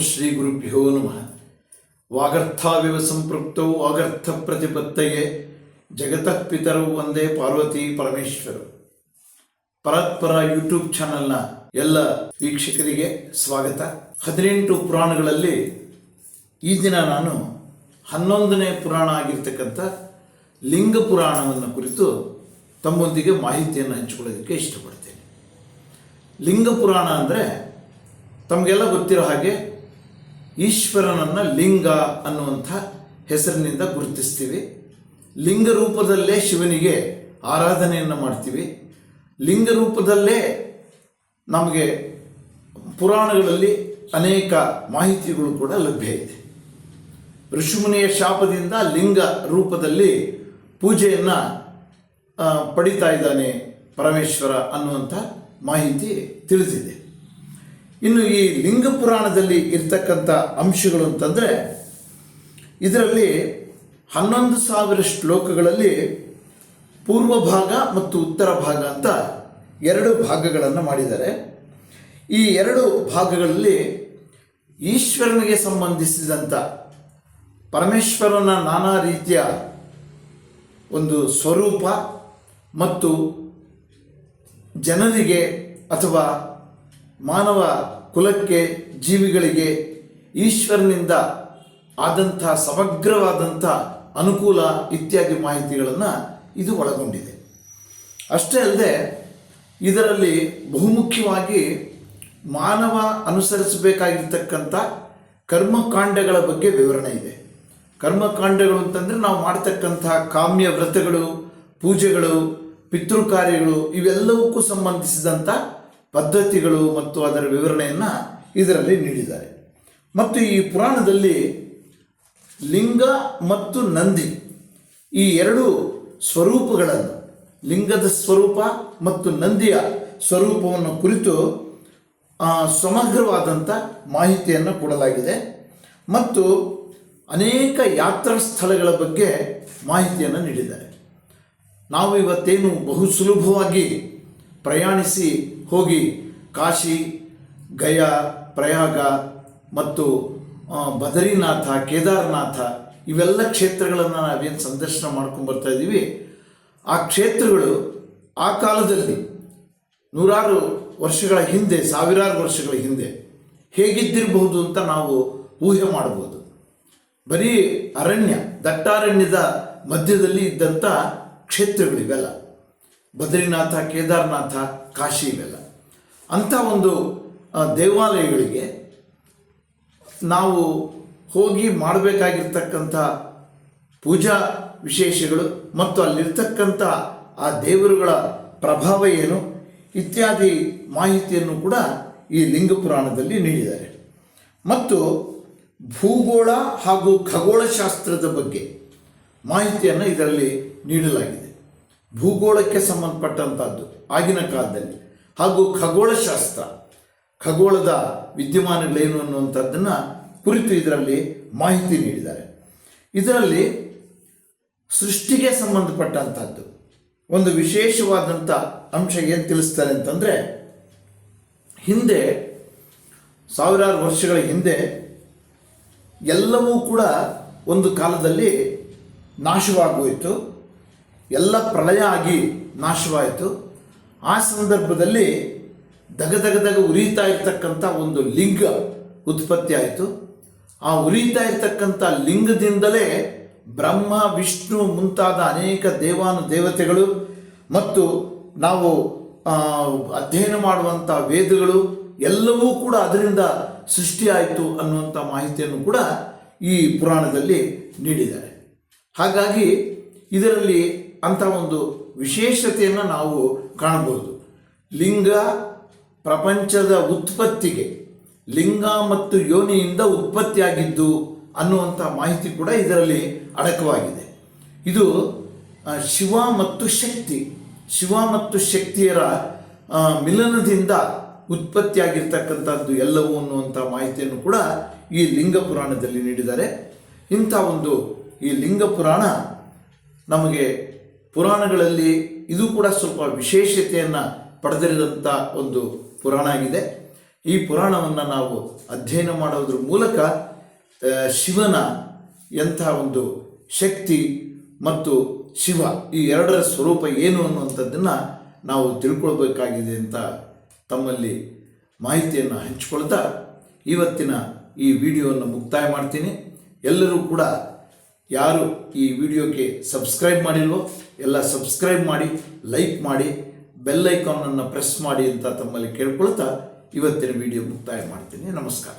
ಶ್ರೀ ಗುರುಭ್ಯೋ ನಮಃ. ವಾಗರ್ಥಾವಿವ ಸಂಪೃಕ್ತೌ ವಾಗರ್ಥ ಪ್ರತಿಪತ್ತಯೇ ಜಗತಃ ಪಿತರೌ ಒಂದೇ ಪಾರ್ವತಿ ಪರಮೇಶ್ವರು. ಪರಾತ್ಪರ ಯೂಟ್ಯೂಬ್ ಚಾನಲ್ನ ಎಲ್ಲ ವೀಕ್ಷಕರಿಗೆ ಸ್ವಾಗತ. 18 ಪುರಾಣಗಳಲ್ಲಿ ಈ ದಿನ ನಾನು 11ನೇ ಪುರಾಣ ಆಗಿರ್ತಕ್ಕಂಥ ಲಿಂಗ ಪುರಾಣವನ್ನು ಕುರಿತು ತಮ್ಮೊಂದಿಗೆ ಮಾಹಿತಿಯನ್ನು ಹಂಚಿಕೊಳ್ಳೋದಕ್ಕೆ ಇಷ್ಟಪಡ್ತೇನೆ. ಲಿಂಗ ಪುರಾಣ ಅಂದರೆ ತಮಗೆಲ್ಲ ಗೊತ್ತಿರೋ ಹಾಗೆ ಈಶ್ವರನನ್ನು ಲಿಂಗ ಅನ್ನುವಂಥ ಹೆಸರಿನಿಂದ ಗುರುತಿಸ್ತೀವಿ. ಲಿಂಗ ರೂಪದಲ್ಲೇ ಶಿವನಿಗೆ ಆರಾಧನೆಯನ್ನು ಮಾಡ್ತೀವಿ. ಲಿಂಗ ರೂಪದಲ್ಲೇ ನಮಗೆ ಪುರಾಣಗಳಲ್ಲಿ ಅನೇಕ ಮಾಹಿತಿಗಳು ಕೂಡ ಲಭ್ಯ ಇದೆ. ಋಷಿಮುನಿಯ ಶಾಪದಿಂದ ಲಿಂಗ ರೂಪದಲ್ಲಿ ಪೂಜೆಯನ್ನು ಪಡಿತಾ ಇದ್ದಾನೆ ಪರಮೇಶ್ವರ ಅನ್ನುವಂಥ ಮಾಹಿತಿ ತಿಳಿದಿದೆ. ಇನ್ನು ಈ ಲಿಂಗ ಪುರಾಣದಲ್ಲಿ ಇರ್ತಕ್ಕಂಥ ಅಂಶಗಳು ಅಂತಂದರೆ, ಇದರಲ್ಲಿ 11,000 ಶ್ಲೋಕಗಳಲ್ಲಿ ಪೂರ್ವ ಭಾಗ ಮತ್ತು ಉತ್ತರ ಭಾಗ ಅಂತ 2 ಭಾಗಗಳನ್ನು ಮಾಡಿದ್ದಾರೆ. ಈ 2 ಭಾಗಗಳಲ್ಲಿ ಈಶ್ವರನಿಗೆ ಸಂಬಂಧಿಸಿದಂಥ ಪರಮೇಶ್ವರನ ನಾನಾ ರೀತಿಯ ಒಂದು ಸ್ವರೂಪ ಮತ್ತು ಜನರಿಗೆ ಅಥವಾ ಮಾನವ ಕುಲಕ್ಕೆ, ಜೀವಿಗಳಿಗೆ ಈಶ್ವರನಿಂದ ಆದಂಥ ಸಮಗ್ರವಾದಂಥ ಅನುಕೂಲ ಇತ್ಯಾದಿ ಮಾಹಿತಿಗಳನ್ನು ಇದು ಒಳಗೊಂಡಿದೆ. ಅಷ್ಟೇ ಅಲ್ಲದೆ ಇದರಲ್ಲಿ ಬಹುಮುಖ್ಯವಾಗಿ ಮಾನವ ಅನುಸರಿಸಬೇಕಾಗಿರ್ತಕ್ಕಂಥ ಕರ್ಮಕಾಂಡಗಳ ಬಗ್ಗೆ ವಿವರಣೆ ಇದೆ. ಕರ್ಮಕಾಂಡಗಳು ಅಂತಂದರೆ ನಾವು ಮಾಡ್ತಕ್ಕಂಥ ಕಾಮ್ಯ ವ್ರತಗಳು, ಪೂಜೆಗಳು, ಪಿತೃಕಾರ್ಯಗಳು ಇವೆಲ್ಲವಕ್ಕೂ ಸಂಬಂಧಿಸಿದಂಥ ಪದ್ಧತಿಗಳು ಮತ್ತು ಅದರ ವಿವರಣೆಯನ್ನು ಇದರಲ್ಲಿ ನೀಡಿದ್ದಾರೆ. ಮತ್ತು ಈ ಪುರಾಣದಲ್ಲಿ ಲಿಂಗ ಮತ್ತು ನಂದಿ ಈ 2 ಸ್ವರೂಪಗಳನ್ನು, ಲಿಂಗದ ಸ್ವರೂಪ ಮತ್ತು ನಂದಿಯ ಸ್ವರೂಪವನ್ನು ಕುರಿತು ಸಮಗ್ರವಾದಂಥ ಮಾಹಿತಿಯನ್ನು ಕೊಡಲಾಗಿದೆ. ಮತ್ತು ಅನೇಕ ಯಾತ್ರಾ ಸ್ಥಳಗಳ ಬಗ್ಗೆ ಮಾಹಿತಿಯನ್ನು ನೀಡಿದ್ದಾರೆ. ನಾವು ಇವತ್ತೇನು ಬಹು ಸುಲಭವಾಗಿ ಪ್ರಯಾಣಿಸಿ ಹೋಗಿ ಕಾಶಿ, ಗಯಾ, ಪ್ರಯಾಗ ಮತ್ತು ಬದರಿನಾಥ, ಕೇದಾರನಾಥ ಇವೆಲ್ಲ ಕ್ಷೇತ್ರಗಳನ್ನು ನಾವೇನು ಸಂದರ್ಶನ ಮಾಡ್ಕೊಂಡು ಬರ್ತಾ ಇದ್ದೀವಿ, ಆ ಕ್ಷೇತ್ರಗಳು ಆ ಕಾಲದಲ್ಲಿ ನೂರಾರು ವರ್ಷಗಳ ಹಿಂದೆ, ಸಾವಿರಾರು ವರ್ಷಗಳ ಹಿಂದೆ ಹೇಗಿದ್ದಿರಬಹುದು ಅಂತ ನಾವು ಊಹೆ ಮಾಡ್ಬೋದು. ಬರೀ ಅರಣ್ಯ, ದಟ್ಟಾರಣ್ಯದ ಮಧ್ಯದಲ್ಲಿ ಇದ್ದಂಥ ಕ್ಷೇತ್ರಗಳಿವೆಲ್ಲ, ಬದ್ರಿನಾಥ, ಕೇದಾರನಾಥ, ಕಾಶಿ ಇವೆಲ್ಲ. ಅಂಥ ಒಂದು ದೇವಾಲಯಗಳಿಗೆ ನಾವು ಹೋಗಿ ಮಾಡಬೇಕಾಗಿರ್ತಕ್ಕಂಥ ಪೂಜಾ ವಿಶೇಷಗಳು ಮತ್ತು ಅಲ್ಲಿರ್ತಕ್ಕಂಥ ಆ ದೇವರುಗಳ ಪ್ರಭಾವ ಏನು ಇತ್ಯಾದಿ ಮಾಹಿತಿಯನ್ನು ಕೂಡ ಈ ಲಿಂಗ ಪುರಾಣದಲ್ಲಿ ನೀಡಿದ್ದಾರೆ. ಮತ್ತು ಭೂಗೋಳ ಹಾಗೂ ಖಗೋಳಶಾಸ್ತ್ರದ ಬಗ್ಗೆ ಮಾಹಿತಿಯನ್ನು ಇದರಲ್ಲಿ ನೀಡಲಾಗಿದೆ. ಭೂಗೋಳಕ್ಕೆ ಸಂಬಂಧಪಟ್ಟಂಥದ್ದು ಆಗಿನ ಕಾಲದಲ್ಲಿ, ಹಾಗೂ ಖಗೋಳಶಾಸ್ತ್ರ, ಖಗೋಳದ ವಿದ್ಯಮಾನಗಳೇನು ಅನ್ನುವಂಥದ್ದನ್ನು ಕುರಿತು ಇದರಲ್ಲಿ ಮಾಹಿತಿ ನೀಡಿದ್ದಾರೆ. ಇದರಲ್ಲಿ ಸೃಷ್ಟಿಗೆ ಸಂಬಂಧಪಟ್ಟಂಥದ್ದು ಒಂದು ವಿಶೇಷವಾದಂಥ ಅಂಶ ಏನು ತಿಳಿಸ್ತಾರೆ ಅಂತಂದರೆ, ಹಿಂದೆ ಸಾವಿರಾರು ವರ್ಷಗಳ ಹಿಂದೆ ಎಲ್ಲವೂ ಕೂಡ ಒಂದು ಕಾಲದಲ್ಲಿ ನಾಶವಾಗೋಯಿತು. ಎಲ್ಲ ಪ್ರಳಯ ಆಗಿ ನಾಶವಾಯಿತು. ಆ ಸಂದರ್ಭದಲ್ಲಿ ದಗದಗದಗ ಉರಿತಾ ಇರ್ತಕ್ಕಂಥ ಒಂದು ಲಿಂಗ ಉತ್ಪತ್ತಿ ಆಯಿತು. ಆ ಉರಿತಾ ಇರ್ತಕ್ಕಂಥ ಲಿಂಗದಿಂದಲೇ ಬ್ರಹ್ಮ, ವಿಷ್ಣು ಮುಂತಾದ ಅನೇಕ ದೇವಾನುದೇವತೆಗಳು ಮತ್ತು ನಾವು ಅಧ್ಯಯನ ಮಾಡುವಂಥ ವೇದಗಳು ಎಲ್ಲವೂ ಕೂಡ ಅದರಿಂದ ಸೃಷ್ಟಿಯಾಯಿತು ಅನ್ನುವಂಥ ಮಾಹಿತಿಯನ್ನು ಕೂಡ ಈ ಪುರಾಣದಲ್ಲಿ ನೀಡಿದ್ದಾರೆ. ಹಾಗಾಗಿ ಇದರಲ್ಲಿ ಅಂಥ ಒಂದು ವಿಶೇಷತೆಯನ್ನು ನಾವು ಕಾಣಬಹುದು. ಲಿಂಗ ಪ್ರಪಂಚದ ಉತ್ಪತ್ತಿಗೆ, ಲಿಂಗ ಮತ್ತು ಯೋನಿಯಿಂದ ಉತ್ಪತ್ತಿಯಾಗಿದ್ದು ಅನ್ನುವಂಥ ಮಾಹಿತಿ ಕೂಡ ಇದರಲ್ಲಿ ಅಡಕವಾಗಿದೆ. ಇದು ಶಿವ ಮತ್ತು ಶಕ್ತಿ, ಶಿವ ಮತ್ತು ಶಕ್ತಿಯರ ಮಿಲನದಿಂದ ಉತ್ಪತ್ತಿಯಾಗಿರ್ತಕ್ಕಂಥದ್ದು ಎಲ್ಲವೂ ಅನ್ನುವಂಥ ಮಾಹಿತಿಯನ್ನು ಕೂಡ ಈ ಲಿಂಗ ಪುರಾಣದಲ್ಲಿ ನೀಡಿದ್ದಾರೆ. ಇಂಥ ಒಂದು ಈ ಲಿಂಗ ಪುರಾಣ ನಮಗೆ ಪುರಾಣಗಳಲ್ಲಿ ಇದು ಕೂಡ ಸ್ವಲ್ಪ ವಿಶೇಷತೆಯನ್ನು ಪಡೆದಿರುವಂಥ ಒಂದು ಪುರಾಣ ಆಗಿದೆ. ಈ ಪುರಾಣವನ್ನು ನಾವು ಅಧ್ಯಯನ ಮಾಡೋದ್ರ ಮೂಲಕ ಶಿವನ ಎಂಥ ಒಂದು ಶಕ್ತಿ ಮತ್ತು ಶಿವ ಈ ಎರಡರ ಸ್ವರೂಪ ಏನು ಅನ್ನುವಂಥದ್ದನ್ನು ನಾವು ತಿಳ್ಕೊಳ್ಬೇಕಾಗಿದೆ ಅಂತ ತಮ್ಮಲ್ಲಿ ಮಾಹಿತಿಯನ್ನು ಹಂಚಿಕೊಳ್ತಾ ಇವತ್ತಿನ ಈ ವಿಡಿಯೋವನ್ನು ಮುಕ್ತಾಯ ಮಾಡ್ತೀನಿ. ಎಲ್ಲರೂ ಕೂಡ ಯಾರು ಈ ವಿಡಿಯೋಗೆ ಸಬ್ಸ್ಕ್ರೈಬ್ ಮಾಡಿಲ್ವೋ ಎಲ್ಲ ಸಬ್ಸ್ಕ್ರೈಬ್ ಮಾಡಿ, ಲೈಕ್ ಮಾಡಿ, ಬೆಲ್ ಐಕಾನನ್ನು ಪ್ರೆಸ್ ಮಾಡಿ ಅಂತ ತಮ್ಮಲ್ಲಿ ಕೇಳ್ಕೊಳ್ತಾ ಇವತ್ತಿನ ವಿಡಿಯೋ ಮುಕ್ತಾಯ ಮಾಡ್ತೀನಿ. ನಮಸ್ಕಾರ.